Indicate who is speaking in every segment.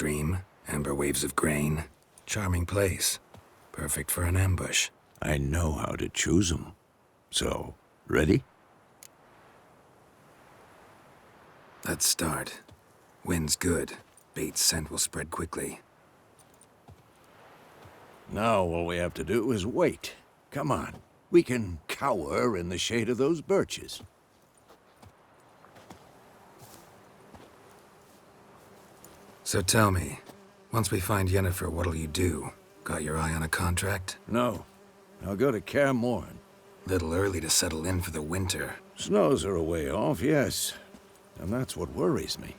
Speaker 1: stream, amber waves of grain. Charming place. Perfect for an ambush.
Speaker 2: I know how to choose them. So, ready?
Speaker 1: Let's start. Wind's good. Bait's scent will spread quickly.
Speaker 2: Now all we have to do is wait. Come on. We can cower in the shade of those birches.
Speaker 1: So tell me, once we find Yennefer, what'll you do? Got your eye on a contract?
Speaker 2: No. I'll go to Kaer Morhen.
Speaker 1: Little early to settle in for the winter.
Speaker 2: Snows are a way off, yes. And that's what worries me.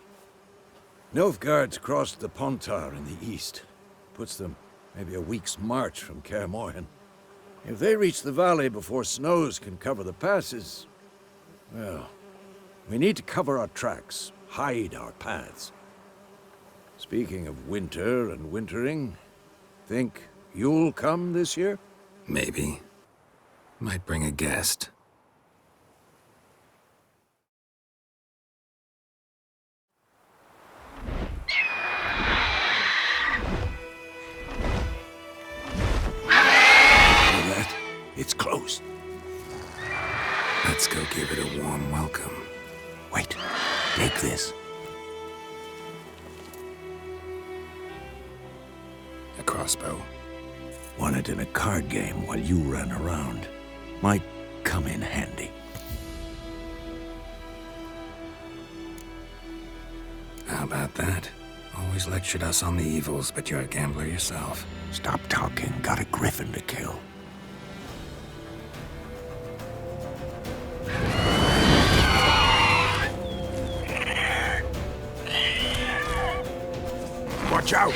Speaker 2: Nilfgaard's crossed the Pontar in the east. Puts them maybe a week's march from Kaer Morhen. If they reach the valley before snows can cover the passes, well, we need to cover our tracks, hide our paths. Speaking of winter and wintering, think you'll come this year?
Speaker 1: Maybe. Might bring a guest.
Speaker 2: It's close.
Speaker 1: Let's go give it a warm welcome.
Speaker 2: Wait, take this.
Speaker 1: A crossbow.
Speaker 2: Won it in a card game while you ran around. Might come in handy.
Speaker 1: How about that? Always lectured us on the evils, but you're a gambler yourself.
Speaker 2: Stop talking. Got a griffin to kill. Watch out!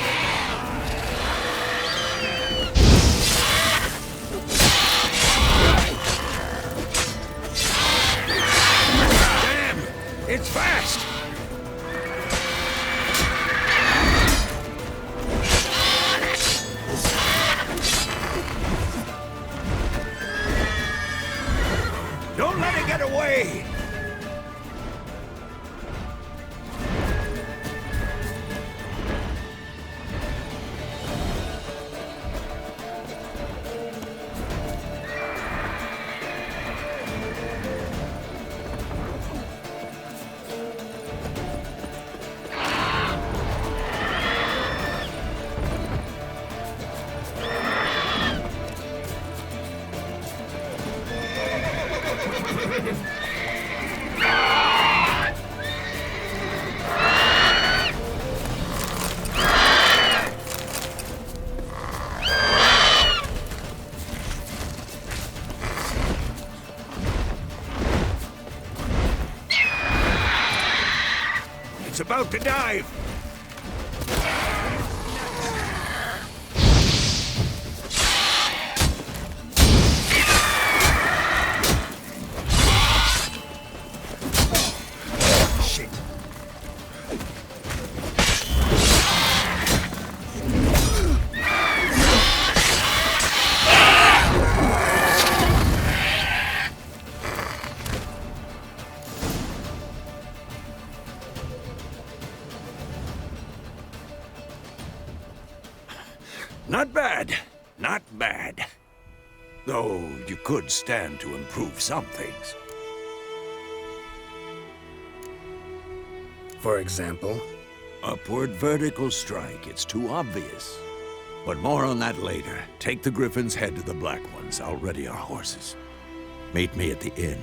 Speaker 2: Damn! It's fast! Don't let it get away! It's about to dive! Shit. Not bad. Not bad. Though you could stand to improve some things.
Speaker 1: For example?
Speaker 2: Upward vertical strike. It's too obvious. But more on that later. Take the Griffin's head to the Black Ones. I'll ready our horses. Meet me at the inn.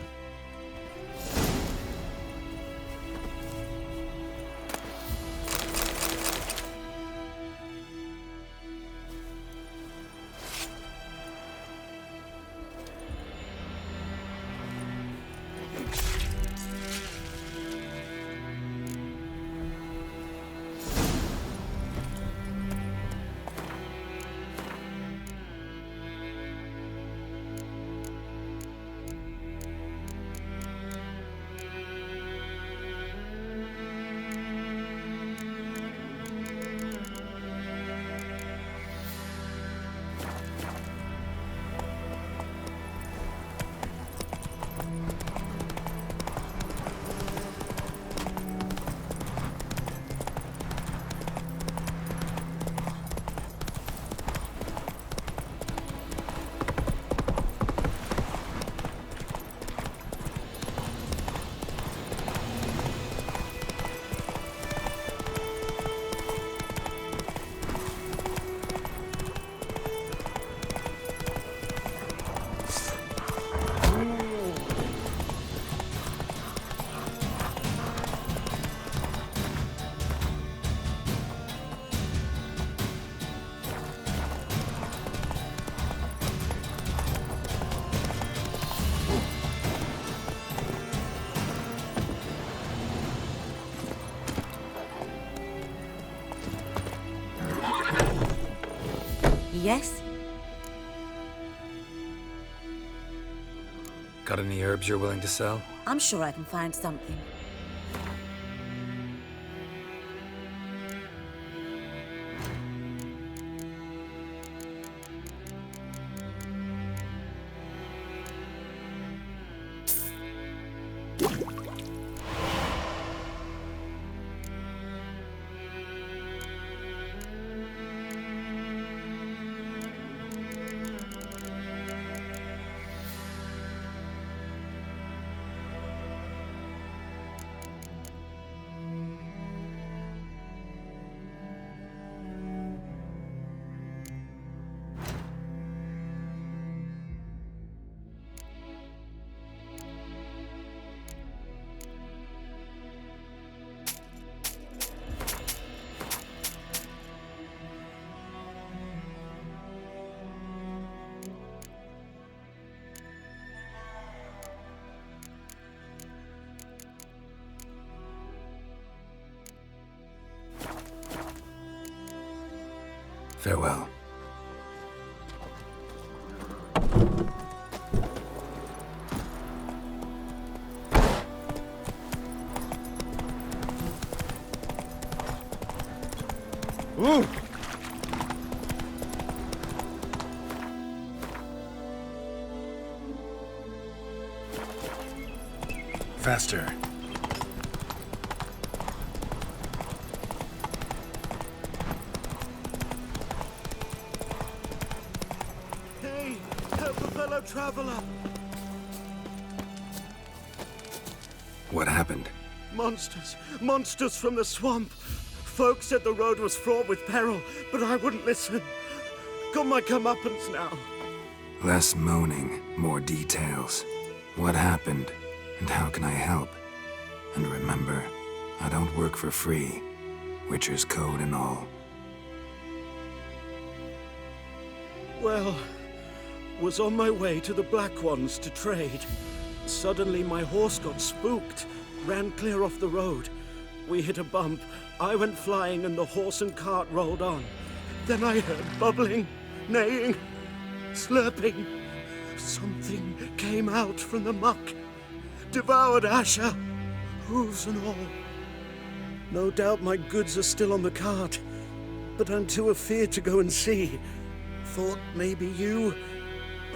Speaker 3: yes?
Speaker 1: Got any herbs you're willing to sell?
Speaker 3: I'm sure I can find something.
Speaker 1: Farewell.
Speaker 2: Ooh!
Speaker 1: Faster.
Speaker 2: Hey, help a fellow traveler!
Speaker 1: What happened?
Speaker 2: Monsters! Monsters from the swamp! Folks said the road was fraught with peril, but I wouldn't listen. Got my comeuppance now.
Speaker 1: Less moaning, more details. What happened, and how can I help? And remember, I don't work for free. Witcher's code and all.
Speaker 2: Well, was on my way to the Black Ones to trade. Suddenly my horse got spooked, ran clear off the road. We hit a bump, I went flying and the horse and cart rolled on. Then I heard bubbling, neighing, slurping. Something came out from the muck, devoured Asher, hooves and all. No doubt my goods are still on the cart, but I'm too afeard to go and see. Thought maybe you.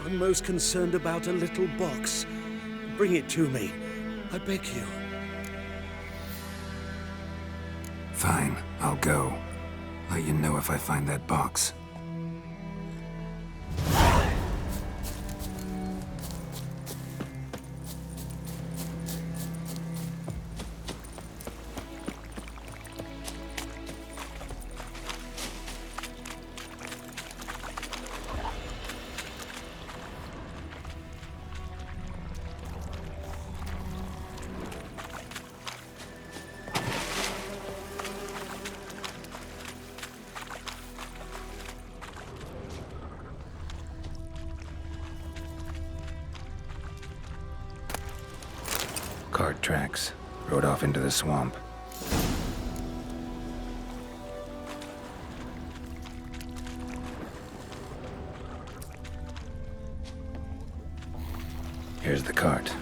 Speaker 2: I'm most concerned about a little box. Bring it to me, I beg you.
Speaker 1: Fine, I'll go. Let you know if I find that box. Cart tracks. Rode off into the swamp. Here's the cart.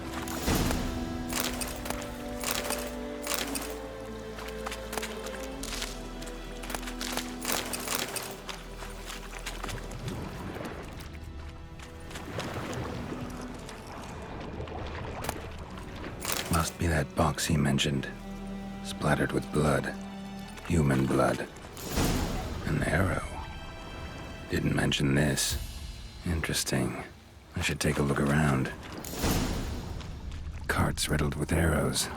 Speaker 1: Must be that box he mentioned. Splattered with blood. Human blood. An arrow. Didn't mention this. Interesting. I should take a look around. Carts riddled with arrows.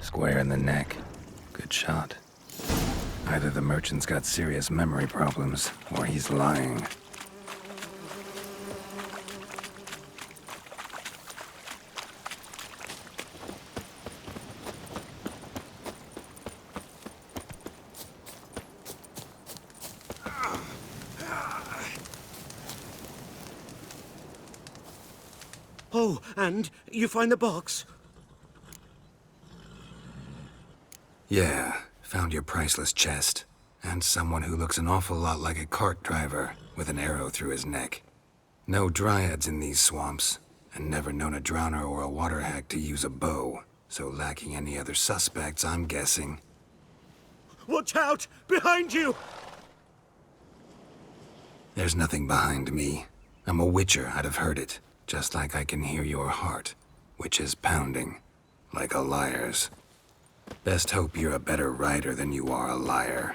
Speaker 1: Square in the neck. Good shot. Either the merchant's got serious memory problems, or he's lying.
Speaker 4: Oh, and you find the box?
Speaker 1: Yeah, found your priceless chest. And someone who looks an awful lot like a cart driver with an arrow through his neck. No dryads in these swamps, and never known a drowner or a water hag to use a bow. So lacking any other suspects, I'm guessing.
Speaker 4: Watch out! Behind you!
Speaker 1: There's nothing behind me. I'm a witcher, I'd have heard it. Just like I can hear your heart, which is pounding. Like a liar's. Best hope you're a better rider than you are a liar.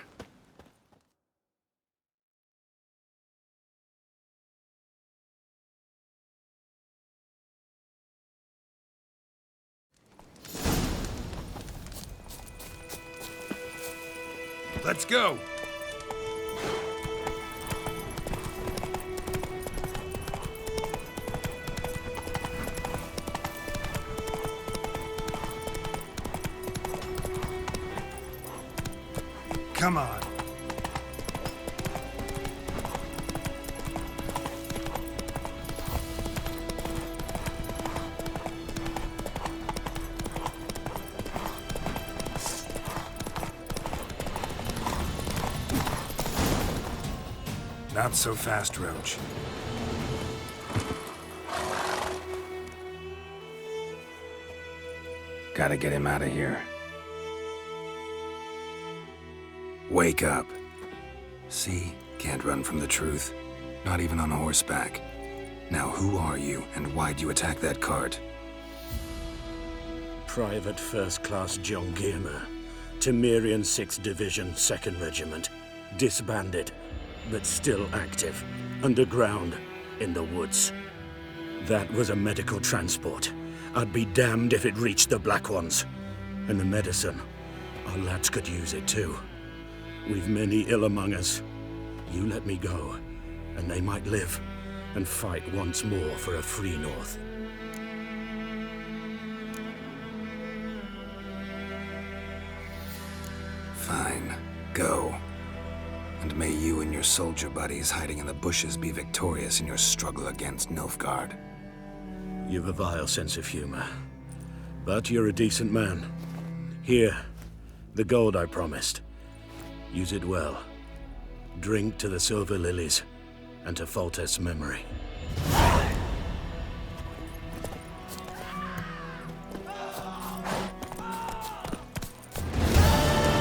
Speaker 2: Let's go!
Speaker 5: Come on. Not so fast, Roach.
Speaker 1: Gotta get him out of here. Wake up. See? Can't run from the truth. Not even on horseback. Now who are you, and why'd you attack that cart?
Speaker 4: Private First Class John Giermer, Temerian 6th Division, 2nd Regiment. Disbanded, but still active. Underground, in the woods. That was a medical transport. I'd be damned if it reached the Black Ones. And the medicine, our lads could use it too. We've many ill among us. You let me go, and they might live, and fight once more for a free North.
Speaker 1: Fine. Go. And may you and your soldier buddies hiding in the bushes be victorious in your struggle against Nilfgaard.
Speaker 4: You've a vile sense of humor. But you're a decent man. Here, the gold I promised. Use it well. Drink to the Silver Lilies, and to Foltest's memory.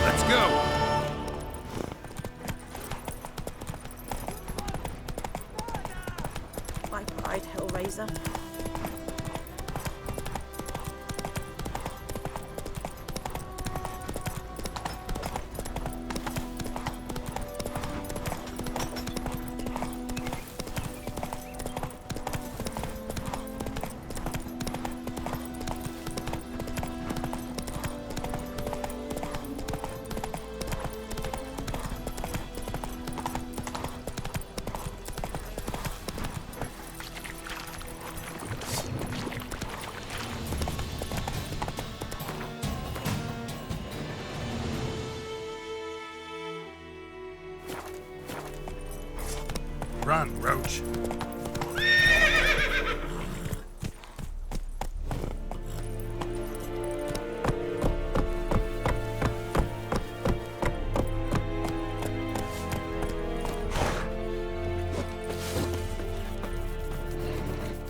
Speaker 2: Let's go!
Speaker 3: My pride, Hellraiser.
Speaker 5: Run, Roach.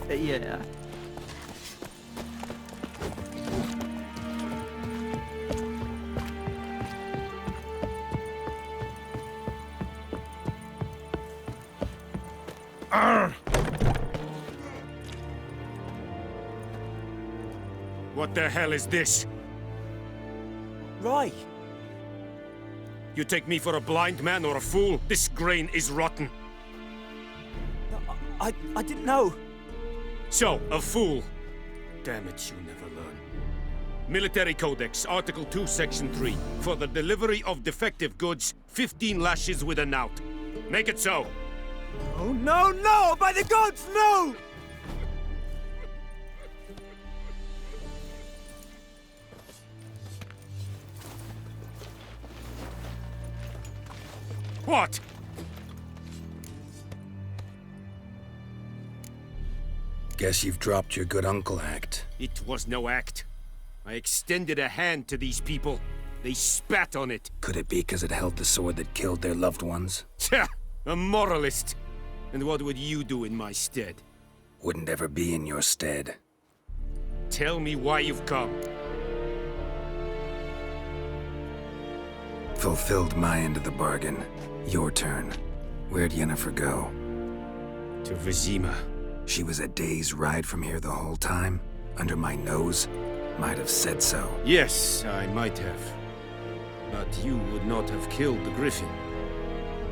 Speaker 6: Yeah.
Speaker 7: What the hell is this?
Speaker 6: Right.
Speaker 7: You take me for a blind man or a fool? This grain is rotten.
Speaker 6: I didn't know.
Speaker 7: So, a fool. Damn it, you never learn. Military Codex, Article 2, Section 3. For the delivery of defective goods, 15 lashes with a knout. Make it so.
Speaker 6: Oh, no, no! By the gods, no!
Speaker 7: What?
Speaker 1: Guess you've dropped your good uncle act.
Speaker 7: It was no act. I extended a hand to these people. They spat on it.
Speaker 1: Could it be because it held the sword that killed their loved ones?
Speaker 7: Tja! A moralist! And what would you do in my stead?
Speaker 1: Wouldn't ever be in your stead.
Speaker 7: Tell me why you've come.
Speaker 1: Fulfilled my end of the bargain. Your turn. Where'd Yennefer go?
Speaker 7: To Vizima.
Speaker 1: She was a day's ride from here the whole time? Under my nose? Might have said so.
Speaker 7: Yes, I might have. But you would not have killed the griffin.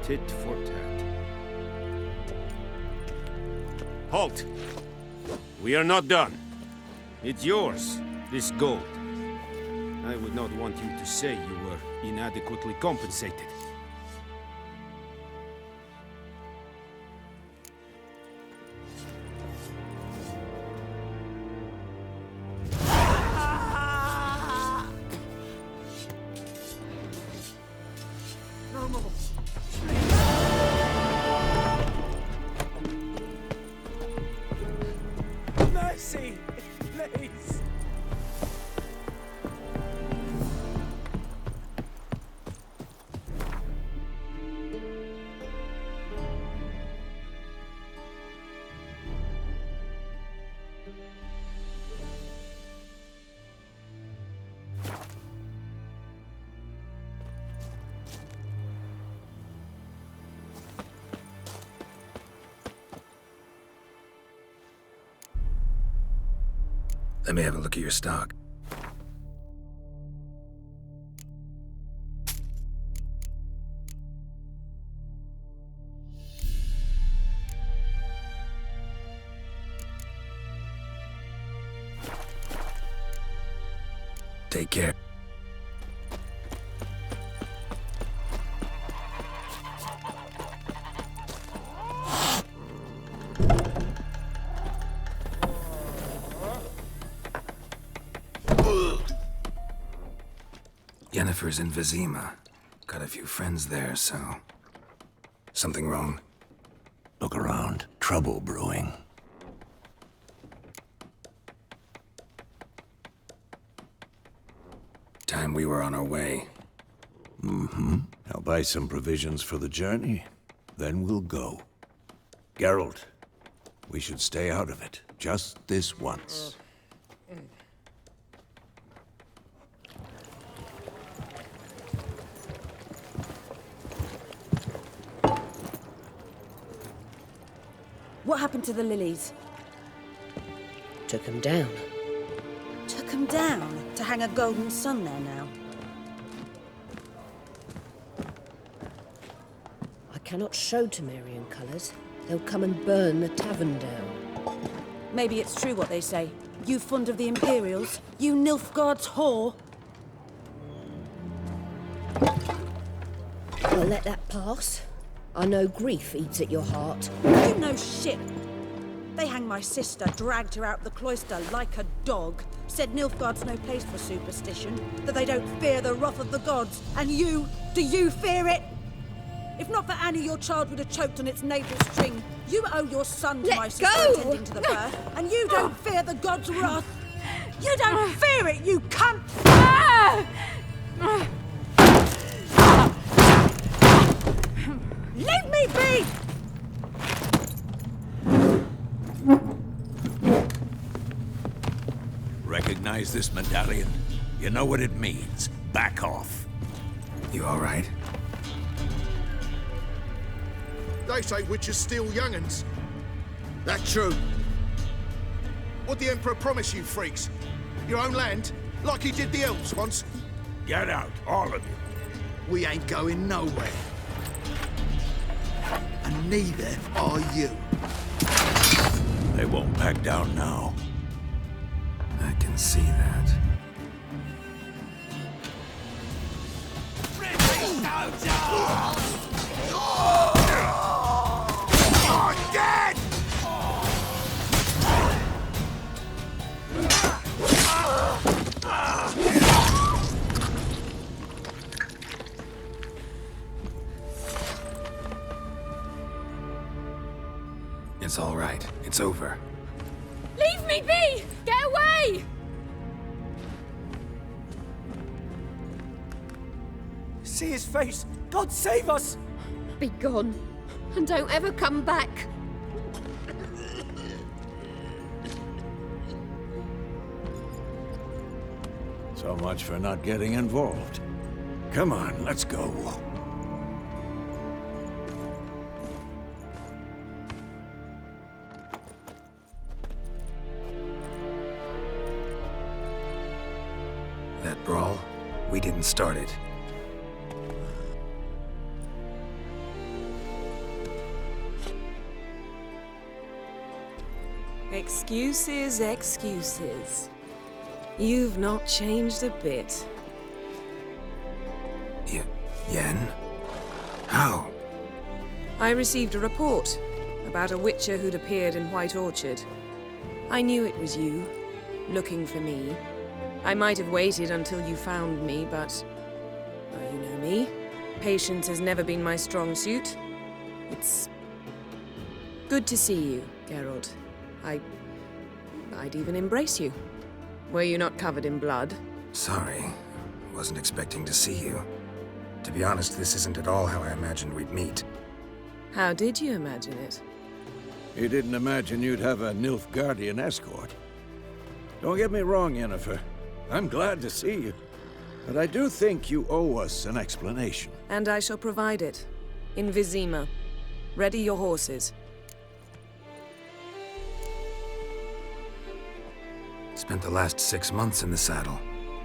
Speaker 7: Tit for tat. Halt! We are not done. It's yours, this gold. I would not want you to say you were inadequately compensated.
Speaker 6: No more. Mercy, please.
Speaker 1: Let me have a look at your stock. Take care. Yennefer's in Vizima. Got a few friends there, so... Something wrong?
Speaker 2: Look around. Trouble brewing.
Speaker 1: Time we were on our way.
Speaker 2: I'll buy some provisions for the journey. Then we'll go. Geralt, we should stay out of it. Just this once.
Speaker 3: What happened to the lilies?
Speaker 8: Took him down.
Speaker 3: Took them down to hang a golden sun there now.
Speaker 8: I cannot show Temerian colours. They'll come and burn the tavern down.
Speaker 3: Maybe it's true what they say. You fond of the Imperials? You Nilfgaard's whore?
Speaker 8: I'll let that pass. I know grief eats at your heart.
Speaker 3: You know shit. They hanged my sister, dragged her out the cloister like a dog. Said Nilfgaard's no place for superstition, that they don't fear the wrath of the gods. And you, do you fear it? If not for Annie, your child would have choked on its navel string. You owe your son to
Speaker 8: Let
Speaker 3: my sister
Speaker 8: go!
Speaker 3: attending to the birth, and you don't fear the gods' wrath. You don't fear it, you cunt! Leave me be!
Speaker 2: Recognize this medallion? You know what it means. Back off.
Speaker 1: You all right?
Speaker 9: They say witches steal young'uns. That true? What'd the Emperor promise you freaks? Your own land? Like he did the elves once?
Speaker 2: Get out, all of you.
Speaker 9: We ain't going nowhere. And neither are you.
Speaker 2: They won't back down now.
Speaker 1: I can see that.
Speaker 9: Dead!
Speaker 1: It's all right. It's over.
Speaker 10: me be! Get away!
Speaker 6: See his face! God save us!
Speaker 8: Be gone, and don't ever come back.
Speaker 2: So much for not getting involved. Come on, let's go.
Speaker 1: That brawl, we didn't start it.
Speaker 11: Excuses, excuses. You've not changed a bit.
Speaker 1: Yen? How?
Speaker 11: I received a report about a witcher who'd appeared in White Orchard. I knew it was you, looking for me. I might have waited until you found me, but... well, you know me. Patience has never been my strong suit. It's... good to see you, Geralt. I'd even embrace you. Were you not covered in blood?
Speaker 1: Sorry. Wasn't expecting to see you. To be honest, this isn't at all how I imagined we'd meet.
Speaker 11: How did you imagine it?
Speaker 2: You didn't imagine you'd have a Nilfgaardian escort. Don't get me wrong, Yennefer. I'm glad to see you. But I do think you owe us an explanation.
Speaker 11: And I shall provide it. In Vizima. Ready your horses.
Speaker 1: Spent the last 6 months in the saddle.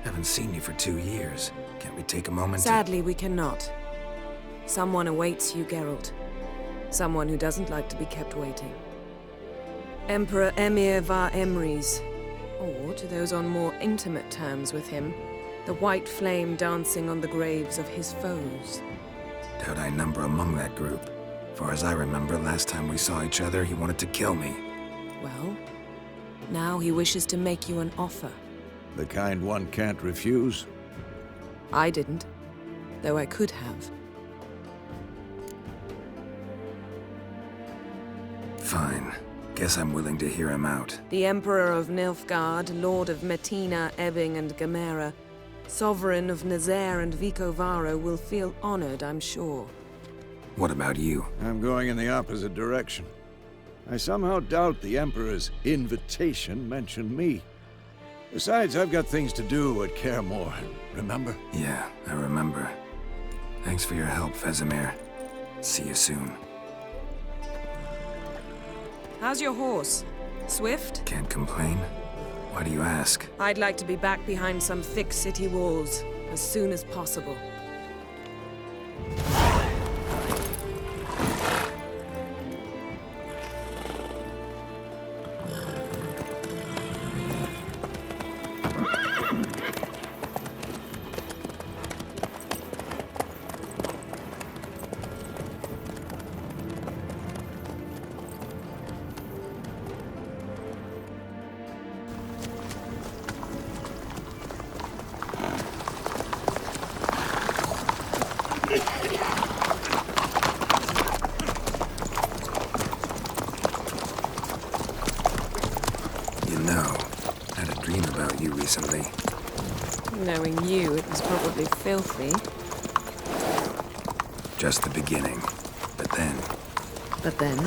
Speaker 1: Haven't seen you for 2 years. Can't we take a moment
Speaker 11: Sadly, we cannot. Someone awaits you, Geralt. Someone who doesn't like to be kept waiting. Emperor Emir var Emrys. Or, to those on more intimate terms with him, the white flame dancing on the graves of his foes.
Speaker 1: Doubt I number among that group. Far as I remember, last time we saw each other, he wanted to kill me.
Speaker 11: Well, now he wishes to make you an offer.
Speaker 2: The kind one can't refuse?
Speaker 11: I didn't, though I could have.
Speaker 1: Fine. Guess I'm willing to hear him out.
Speaker 11: The Emperor of Nilfgaard, Lord of Metina, Ebbing, and Gamera, Sovereign of Nazaire and Vicovaro will feel honored, I'm sure.
Speaker 1: What about you?
Speaker 2: I'm going in the opposite direction. I somehow doubt the Emperor's invitation mentioned me. Besides, I've got things to do at Kaer Morhen, remember?
Speaker 1: Yeah, I remember. Thanks for your help, Vesemir. See you soon.
Speaker 11: How's your horse? Swift?
Speaker 1: Can't complain. Why do you ask?
Speaker 11: I'd like to be back behind some thick city walls as soon as possible.
Speaker 1: You know, I had a dream about you recently.
Speaker 11: Knowing you, it was probably filthy.
Speaker 1: Just the beginning. But then...
Speaker 11: But then...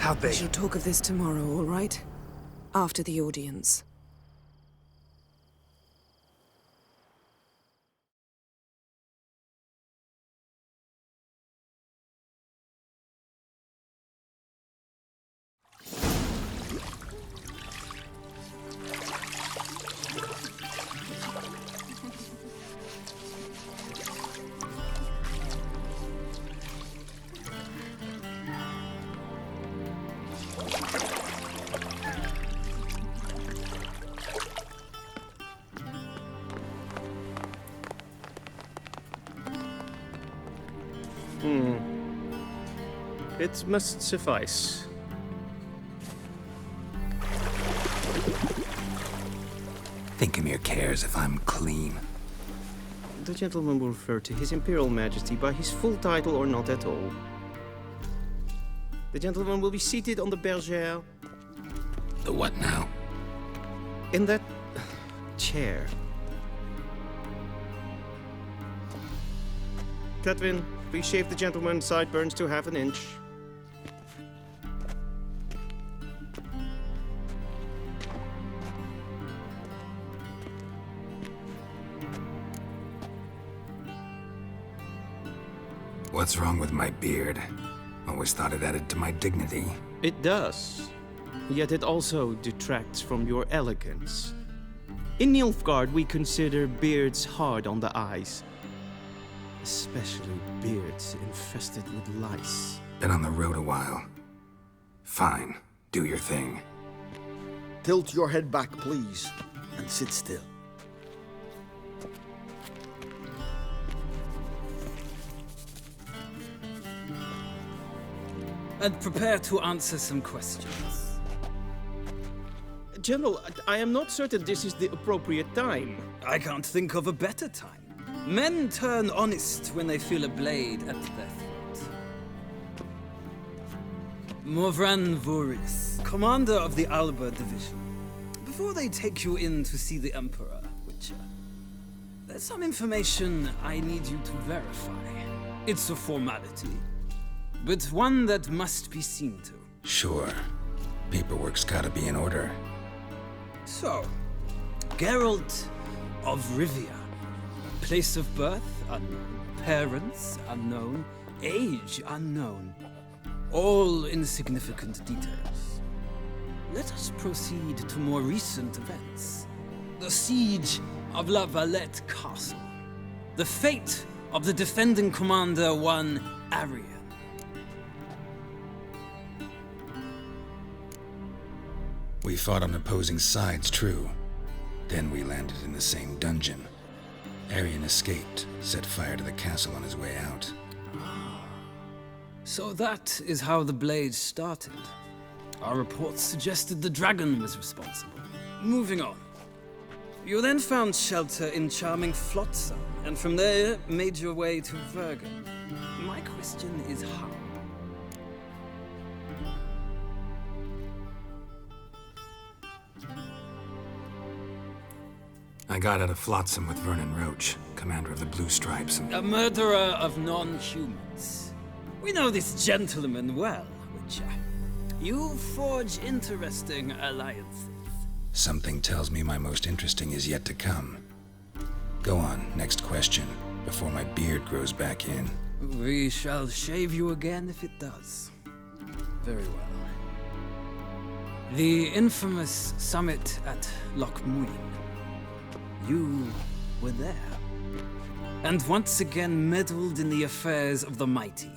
Speaker 6: How'd
Speaker 11: We
Speaker 6: they?
Speaker 11: shall talk of this tomorrow, all right? After the audience.
Speaker 12: It must suffice.
Speaker 1: Think Emir cares if I'm clean.
Speaker 12: The gentleman will refer to His Imperial Majesty by his full title or not at all. The gentleman will be seated on the bergère.
Speaker 1: The what now?
Speaker 12: In that chair. Catwin, please shave the gentleman's sideburns to half an inch.
Speaker 1: What's wrong with my beard? Always thought it added to my dignity.
Speaker 12: It does. Yet it also detracts from your elegance. In Nilfgaard, we consider beards hard on the eyes. Especially beards infested with lice.
Speaker 1: Been on the road a while. Fine, do your thing.
Speaker 6: Tilt your head back, please, and sit still.
Speaker 13: And prepare to answer some questions.
Speaker 12: General, I am not certain this is the appropriate time.
Speaker 13: I can't think of a better time. Men turn honest when they feel a blade at their throat. Morvran Voris, commander of the Alba Division. Before they take you in to see the Emperor, Witcher, there's some information I need you to verify. It's a formality, but one that must be seen to.
Speaker 1: Sure. Paperwork's gotta be in order.
Speaker 13: So, Geralt of Rivia. Place of birth unknown. Parents unknown. Age unknown. All insignificant details. Let us proceed to more recent events. The siege of La Valette Castle. The fate of the defending commander, one Arian.
Speaker 1: We fought on opposing sides, true. Then we landed in the same dungeon. Arian escaped, set fire to the castle on his way out.
Speaker 13: So that is how the Blade started. Our reports suggested the dragon was responsible. Moving on. You then found shelter in charming Flotsam, and from there made your way to Vergen. My question is how?
Speaker 1: I got out of Flotsam with Vernon Roach, commander of the Blue Stripes, and
Speaker 13: A murderer of non-humans. We know this gentleman well, Witcher. You forge interesting alliances.
Speaker 1: something tells me my most interesting is yet to come. Go on, next question, before my beard grows back in.
Speaker 13: We shall shave you again if it does. Very well. The infamous summit at Loch Muin. You were there. And once again meddled in the affairs of the mighty.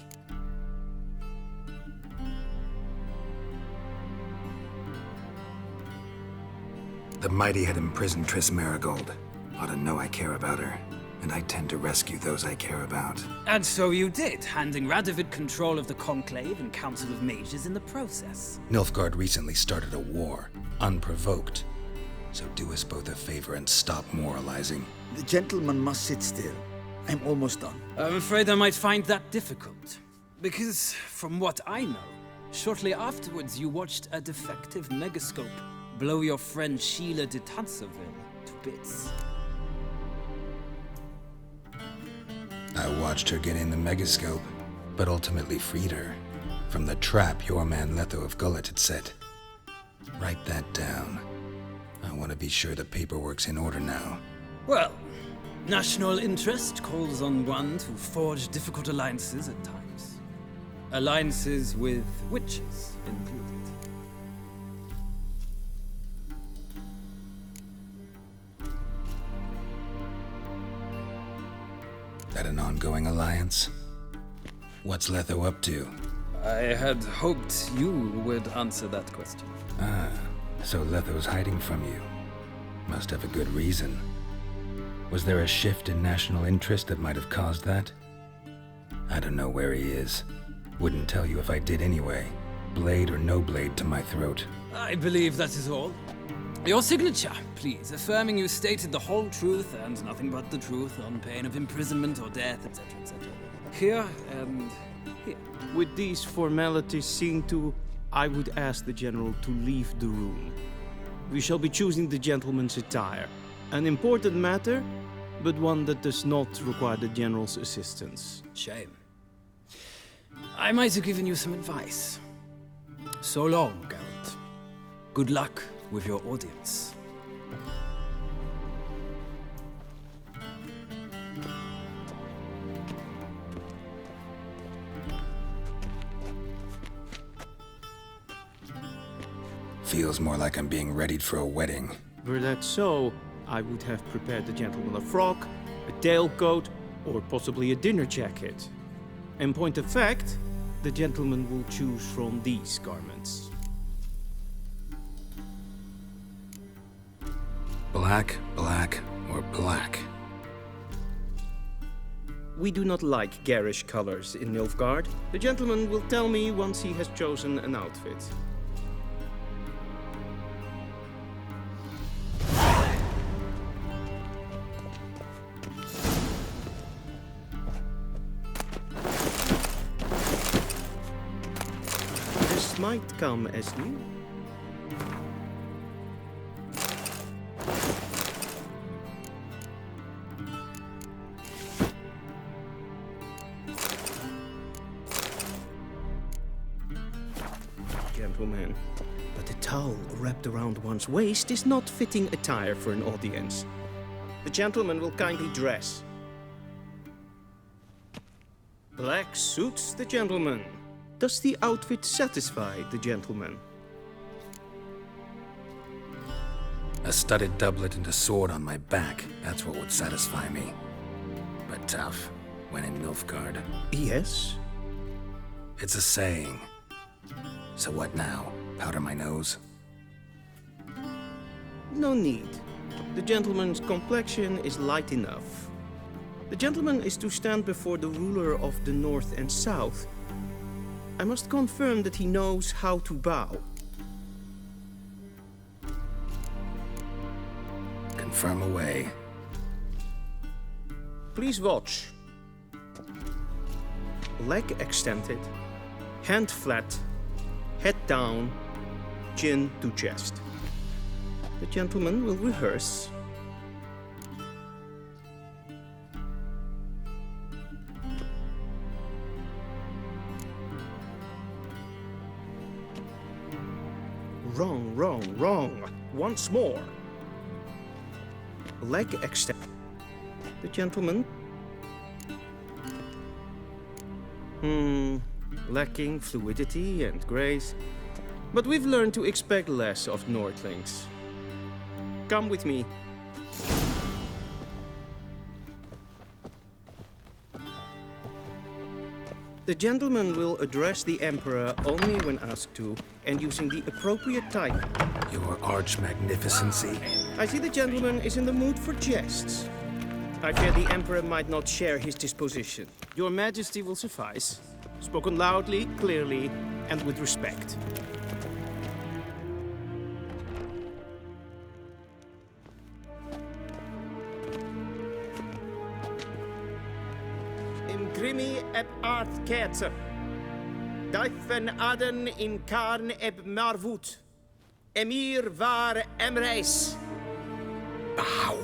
Speaker 1: The mighty had imprisoned Triss Marigold. Ought to know I care about her, and I tend to rescue those I care about.
Speaker 13: And so you did, handing Radovid control of the Conclave and Council of Mages in the process.
Speaker 1: Nilfgaard recently started a war, unprovoked. So do us both a favor and stop moralizing.
Speaker 6: The gentleman must sit still. I'm almost done.
Speaker 13: I'm afraid I might find that difficult. Because, from what I know, shortly afterwards you watched a defective megascope blow your friend Sheila de Tanserville to bits.
Speaker 1: I watched her get in the megascope, but ultimately freed her. From the trap your man Letho of Gullet had set. Write that down. I want to be sure the paperwork's in order now.
Speaker 13: Well, national interest calls on one to forge difficult alliances at times. Alliances with witches included.
Speaker 1: That an ongoing alliance? What's Letho up to?
Speaker 13: I had hoped you would answer that question.
Speaker 1: Ah, so Letho's hiding from you. Must have a good reason. Was there a shift in national interest that might have caused that? I don't know where he is. Wouldn't tell you if I did anyway. Blade or no blade to my throat.
Speaker 13: I believe that is all. Your signature, please, affirming you stated the whole truth and nothing but the truth on pain of imprisonment or death, etc., etc. Here and here.
Speaker 12: With these formalities seen to, I would ask the General to leave the room. We shall be choosing the gentleman's attire. An important matter, but one that does not require the General's assistance.
Speaker 13: Shame. I might have given you some advice. So long, Geralt. Good luck with your audience.
Speaker 1: Feels more like I'm being readied for a wedding.
Speaker 12: Were that so, I would have prepared the gentleman a frock, a tailcoat, or possibly a dinner jacket. In point of fact, the gentleman will choose from these garments.
Speaker 1: Black, black, or black?
Speaker 12: We do not like garish colors in Nilfgaard. The gentleman will tell me once he has chosen an outfit. This might come as new. Gentlemen, but a towel wrapped around one's waist is not fitting attire for an audience. The gentleman will kindly dress. Black suits the gentleman. Does the outfit satisfy the gentleman?
Speaker 1: A studded doublet and a sword on my back, that's what would satisfy me. But tough, when in Nilfgaard.
Speaker 12: Yes?
Speaker 1: It's a saying. So what now? Powder my nose?
Speaker 12: No need. The gentleman's complexion is light enough. The gentleman is to stand before the ruler of the North and South. I must confirm that he knows how to bow.
Speaker 1: Confirm away.
Speaker 12: Please watch. Leg extended, hand flat, head down, chin to chest. The gentleman will rehearse. Wrong, wrong, wrong. Once more. Leg extend. The gentleman. Lacking fluidity and grace. But we've learned to expect less of Nordlings. Come with me. The gentleman will address the Emperor only when asked to, and using the appropriate title.
Speaker 1: Your Arch-Magnificency.
Speaker 12: I see the gentleman is in the mood for jests. I fear the Emperor might not share his disposition. Your Majesty will suffice. Spoken loudly, clearly, and with respect. Grimi eb art kerzer. Dijfen aden in karn eb marvoet. Emir var emreis.
Speaker 1: Bow.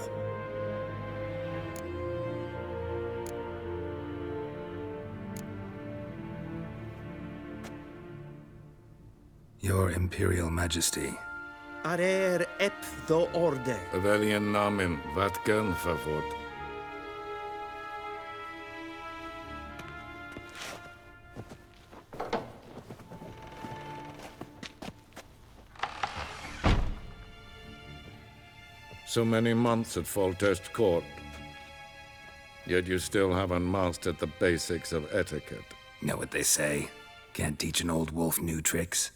Speaker 1: Your Imperial Majesty.
Speaker 12: Arer ep the orde.
Speaker 14: Väljen namen, vatkan favor. So many months at Foltest Court. Yet you still haven't mastered the basics of etiquette.
Speaker 1: Know what they say? Can't teach an old wolf new tricks.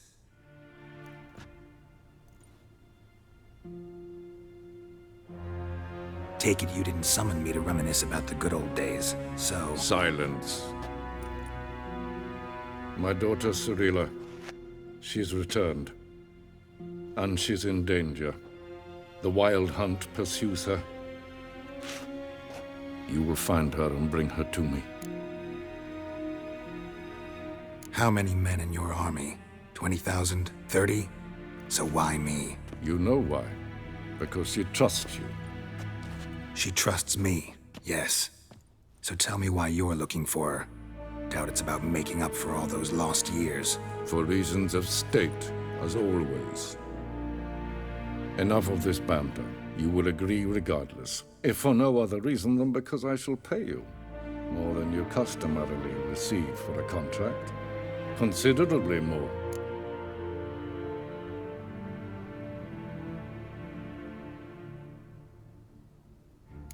Speaker 1: Take it you didn't summon me to reminisce about the good old days, so...
Speaker 14: Silence. My daughter Cirilla, she's returned. And she's in danger. The Wild Hunt pursues her. You will find her and bring her to me.
Speaker 1: How many men in your army? 20,000? 30? So why me?
Speaker 14: You know why. Because she trusts you.
Speaker 1: She trusts me, yes. So tell me why you're looking for her. Doubt it's about making up for all those lost years.
Speaker 14: For reasons of state, as always. Enough of this banter. You will agree regardless. If for no other reason than because I shall pay you. More than you customarily receive for a contract. Considerably more.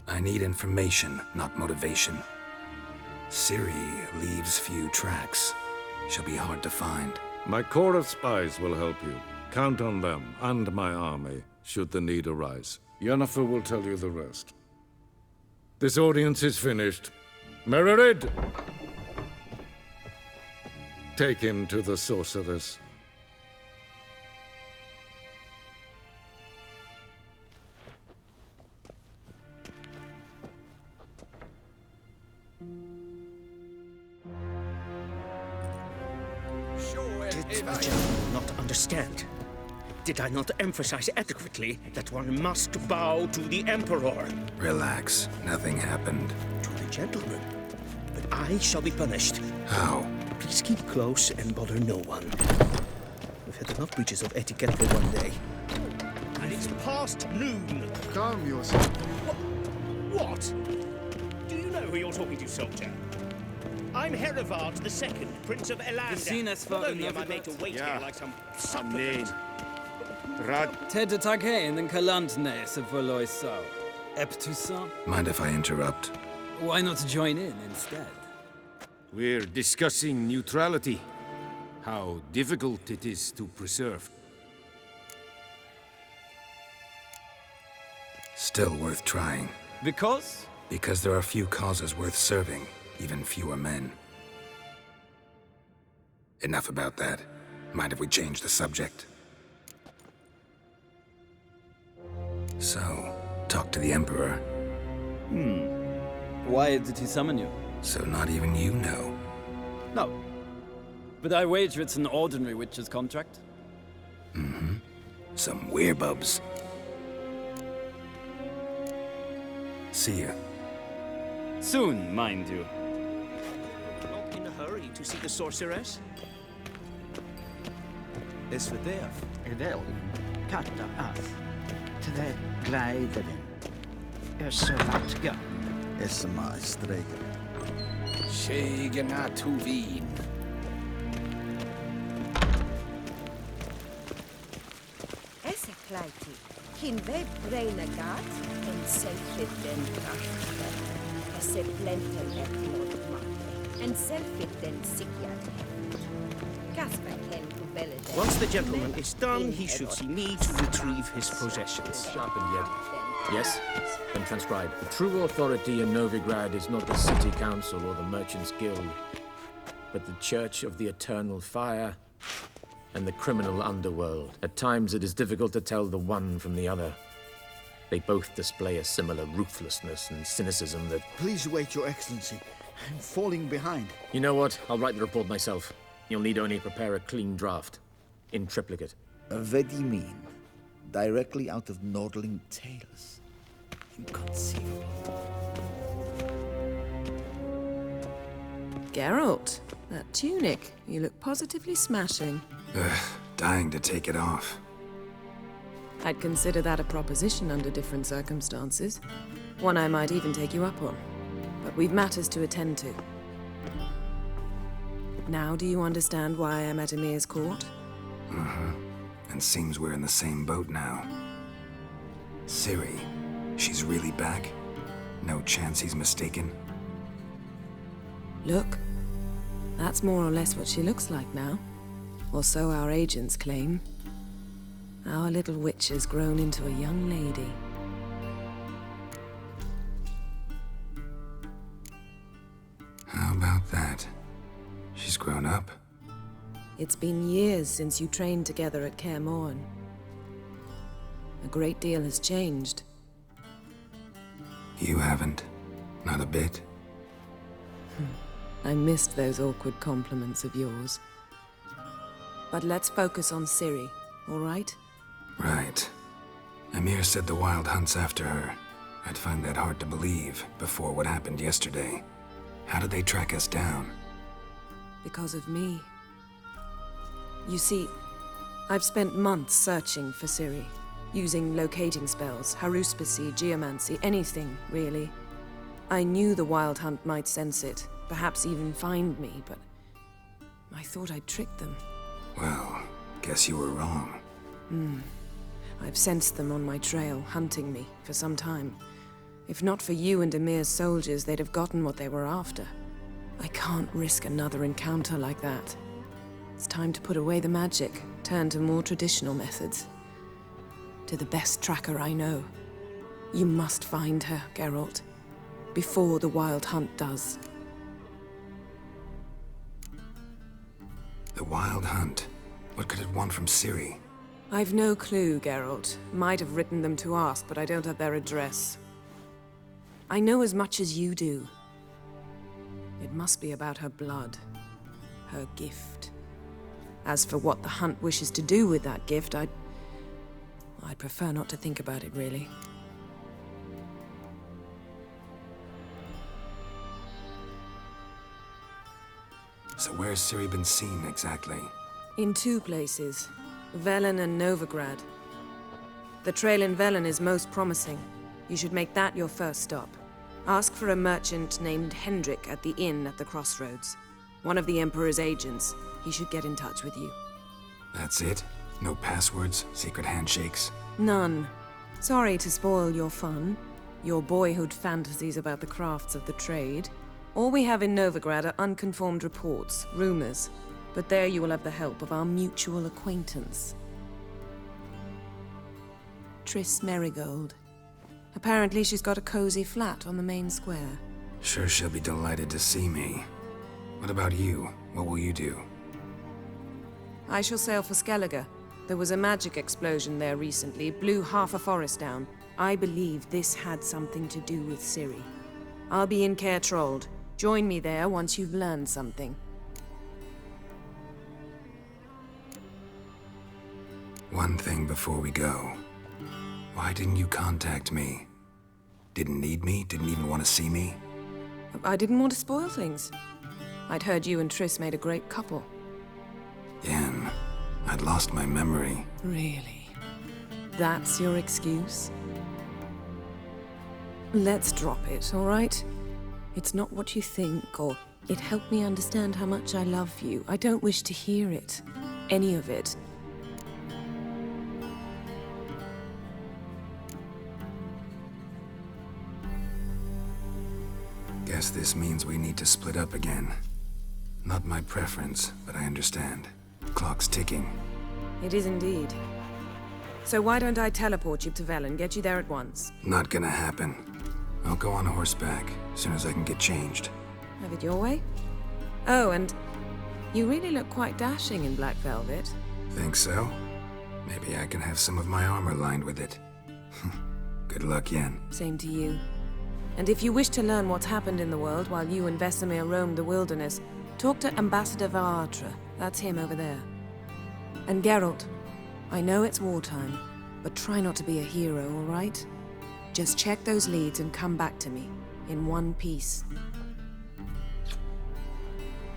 Speaker 1: I need information, not motivation. Ciri leaves few tracks. She'll be hard to find.
Speaker 14: My corps of spies will help you. Count on them, and my army, should the need arise. Yennefer will tell you the rest. This audience is finished. Mererid! Take him to the sorceress.
Speaker 4: Did the gentleman not understand? Did I not emphasize adequately that one must bow to the Emperor?
Speaker 1: Relax. Nothing happened.
Speaker 4: To the gentleman. But I shall be punished.
Speaker 1: How?
Speaker 4: Please keep close and bother no one. We've had enough breaches of etiquette for one day. And it's past noon.
Speaker 9: Calm yourself.
Speaker 4: What? Do you know who you're talking to, soldier? I'm Herivard II, Prince of Elander. Not only am I made to wait here like some supplicant.
Speaker 13: Ted Takein and Kalantne se Voloisau. Eptusa?
Speaker 1: Mind if I interrupt?
Speaker 13: Why not join in instead?
Speaker 7: We're discussing neutrality. How difficult it is to preserve.
Speaker 1: Still worth trying.
Speaker 13: Because?
Speaker 1: Because there are few causes worth serving, even fewer men. Enough about that. Mind if we change the subject? So, talk to the Emperor.
Speaker 13: Why did he summon you?
Speaker 1: So not even you know.
Speaker 13: No. But I wager it's an ordinary witch's contract.
Speaker 1: Mm-hmm. Some werebubs. See ya.
Speaker 13: Soon, mind you.
Speaker 4: Not in a hurry to see the sorceress?
Speaker 15: Esvedef, Edel, Katta Ath, Tred Gleideren, Össevatga.
Speaker 9: Esma Streg.
Speaker 15: Shegena Tuvin.
Speaker 8: Esse kleiti, kin ve breina gat, en selfit den krafte. Esse plenten et nordmate, en selfit den sikiat. Gasper ken kubelle.
Speaker 4: Once the gentleman is done, he should see me to retrieve his possessions.
Speaker 16: Sharpened yet. Yes? Then transcribe. The true authority in Novigrad is not the City Council or the Merchants' Guild, but the Church of the Eternal Fire and the criminal underworld. At times it is difficult to tell the one from the other. They both display a similar ruthlessness and cynicism that...
Speaker 9: Please wait, Your Excellency. I'm falling behind.
Speaker 16: You know what? I'll write the report myself. You'll need only prepare a clean draft. In triplicate.
Speaker 17: Vedimin. Directly out of Nordling tales. Inconceivable.
Speaker 11: Geralt, that tunic. You look positively smashing.
Speaker 1: dying to take it off.
Speaker 11: I'd consider that a proposition under different circumstances. One I might even take you up on. But we've matters to attend to. Now do you understand why I'm at Emir's court?
Speaker 1: Mm-hmm. And seems we're in the same boat now. Ciri, she's really back? No chance he's mistaken?
Speaker 11: Look, that's more or less what she looks like now. Or so our agents claim. Our little witch has grown into a young lady.
Speaker 1: How about that? She's grown up?
Speaker 11: It's been years since you trained together at Kaer Morhen. A great deal has changed.
Speaker 1: You haven't? Not a bit?
Speaker 11: I missed those awkward compliments of yours. But let's focus on Ciri, all right?
Speaker 1: Right. Emir said the Wild Hunt's after her. I'd find that hard to believe before what happened yesterday. How did they track us down?
Speaker 11: Because of me. You see, I've spent months searching for Ciri, using locating spells, haruspicy, geomancy, anything, really. I knew the Wild Hunt might sense it, perhaps even find me, but I thought I'd tricked them.
Speaker 1: Well, guess you were wrong.
Speaker 11: I've sensed them on my trail, hunting me, for some time. If not for you and Emir's soldiers, they'd have gotten what they were after. I can't risk another encounter like that. It's time to put away the magic, turn to more traditional methods. To the best tracker I know. You must find her, Geralt. Before the Wild Hunt does.
Speaker 1: The Wild Hunt? What could it want from Ciri?
Speaker 11: I've no clue, Geralt. Might have written them to ask, but I don't have their address. I know as much as you do. It must be about her blood. Her gift. As for what the Hunt wishes to do with that gift, I'd prefer not to think about it, really.
Speaker 1: So where's Ciri been seen, exactly?
Speaker 11: In two places. Velen and Novigrad. The trail in Velen is most promising. You should make that your first stop. Ask for a merchant named Hendrik at the inn at the crossroads. One of the Emperor's agents. He should get in touch with you.
Speaker 1: That's it? No passwords? Secret handshakes?
Speaker 11: None. Sorry to spoil your fun. Your boyhood fantasies about the crafts of the trade. All we have in Novigrad are unconfirmed reports, rumors. But there you will have the help of our mutual acquaintance. Triss Merigold. Apparently she's got a cozy flat on the main square.
Speaker 1: Sure she'll be delighted to see me. What about you? What will you do?
Speaker 11: I shall sail for Skellige. There was a magic explosion there recently, blew half a forest down. I believe this had something to do with Ciri. I'll be in Caer Trolde. Join me there once you've learned something.
Speaker 1: One thing before we go. Why didn't you contact me? Didn't need me? Didn't even want to see me?
Speaker 11: I didn't want to spoil things. I'd heard you and Triss made a great couple.
Speaker 1: Yen, I'd lost my memory.
Speaker 11: Really? That's your excuse? Let's drop it, all right? It's not what you think, or it helped me understand how much I love you. I don't wish to hear it. Any of it.
Speaker 1: Guess this means we need to split up again. Not my preference, but I understand. Clock's ticking.
Speaker 11: It is indeed. So why don't I teleport you to Velen, get you there at once?
Speaker 1: Not gonna happen. I'll go on horseback, as soon as I can get changed.
Speaker 11: Have it your way? Oh, and you really look quite dashing in black velvet.
Speaker 1: Think so? Maybe I can have some of my armor lined with it. Good luck, Yen.
Speaker 11: Same to you. And if you wish to learn what's happened in the world while you and Vesemir roamed the wilderness, talk to Ambassador Varatra. That's him over there. And Geralt, I know it's wartime, but try not to be a hero, all right? Just check those leads and come back to me, in one piece.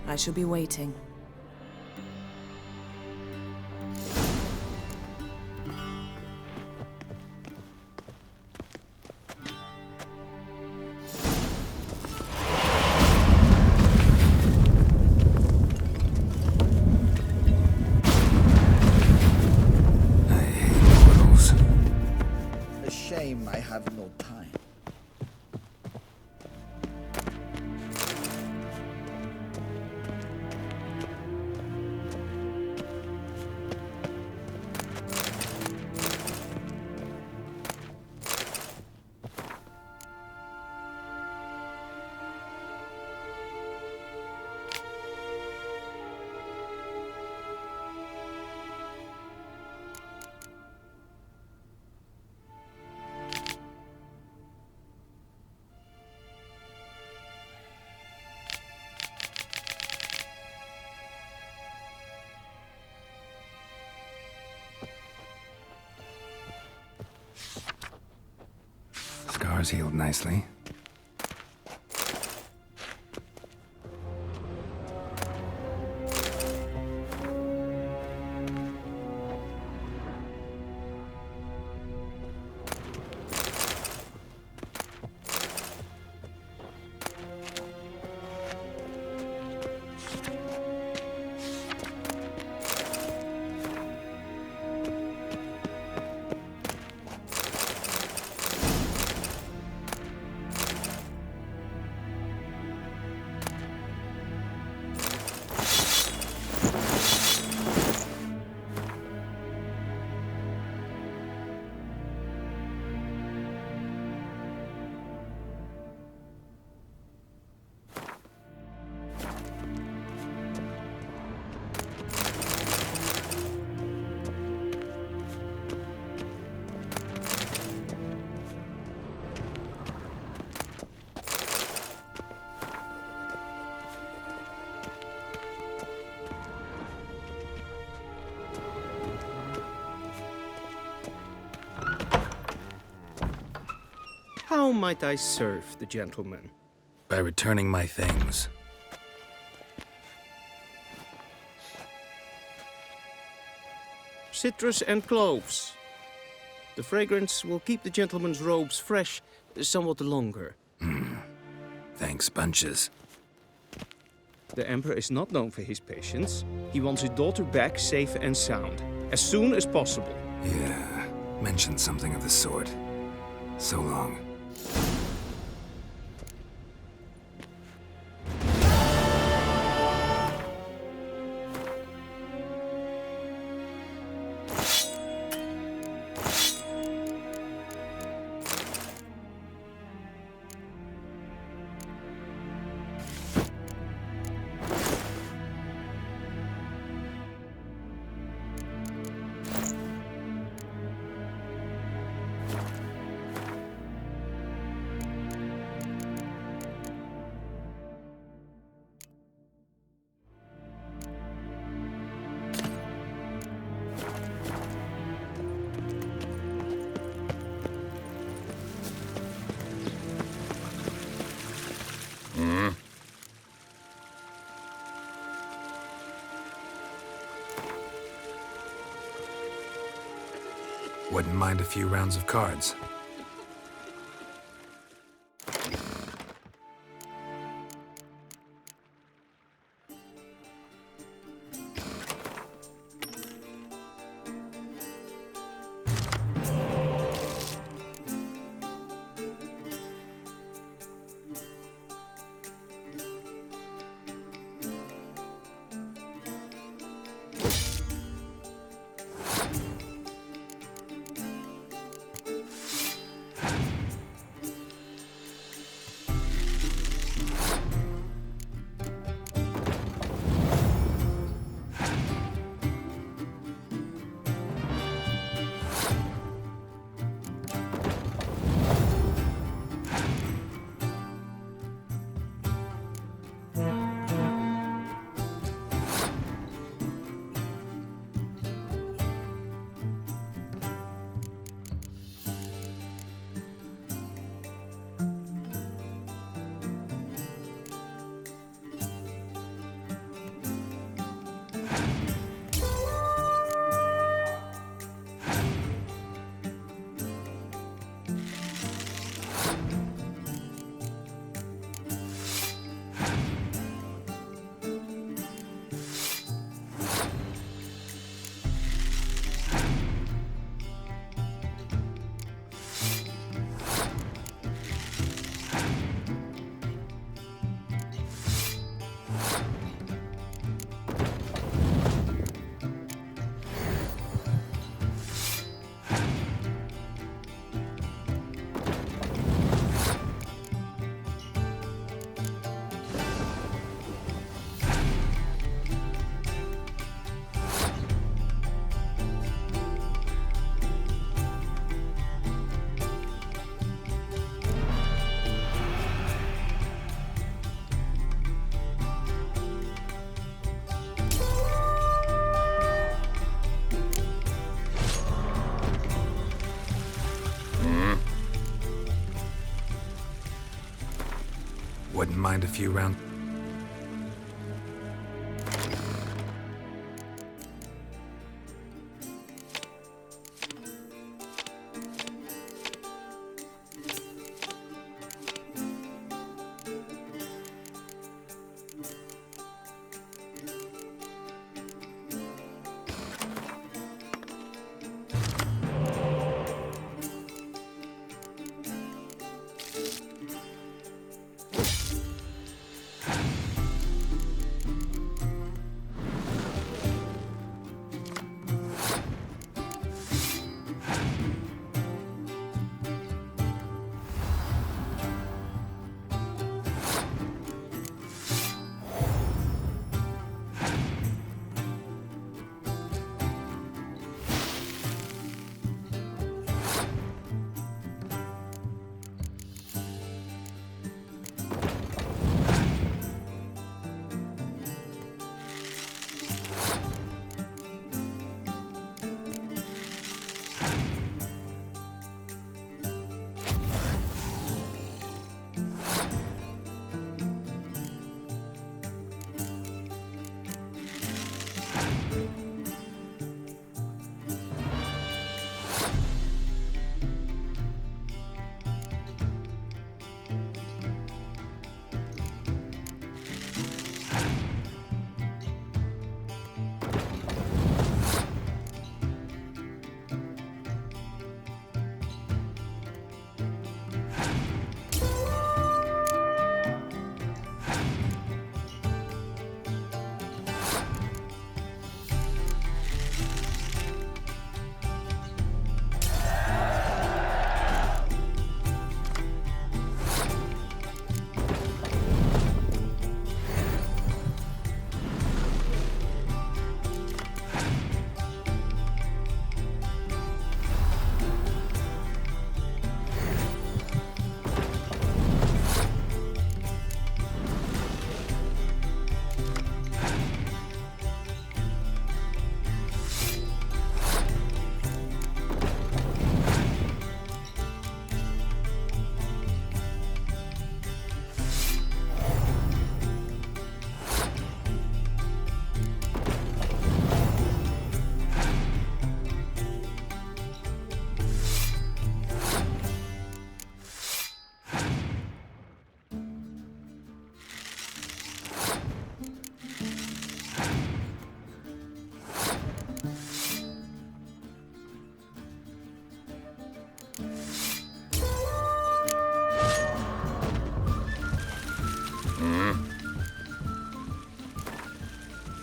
Speaker 11: I shall be waiting.
Speaker 1: Scars healed nicely.
Speaker 12: How might I serve the gentleman?
Speaker 1: By returning my things.
Speaker 12: Citrus and cloves. The fragrance will keep the gentleman's robes fresh somewhat longer.
Speaker 1: Thanks, bunches.
Speaker 12: The Emperor is not known for his patience. He wants his daughter back safe and sound, as soon as possible.
Speaker 1: Yeah, mentioned something of the sort. So long. Wouldn't mind a few rounds of cards.
Speaker 5: Wouldn't mind a few rounds.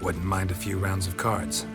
Speaker 5: Wouldn't mind a few rounds of cards.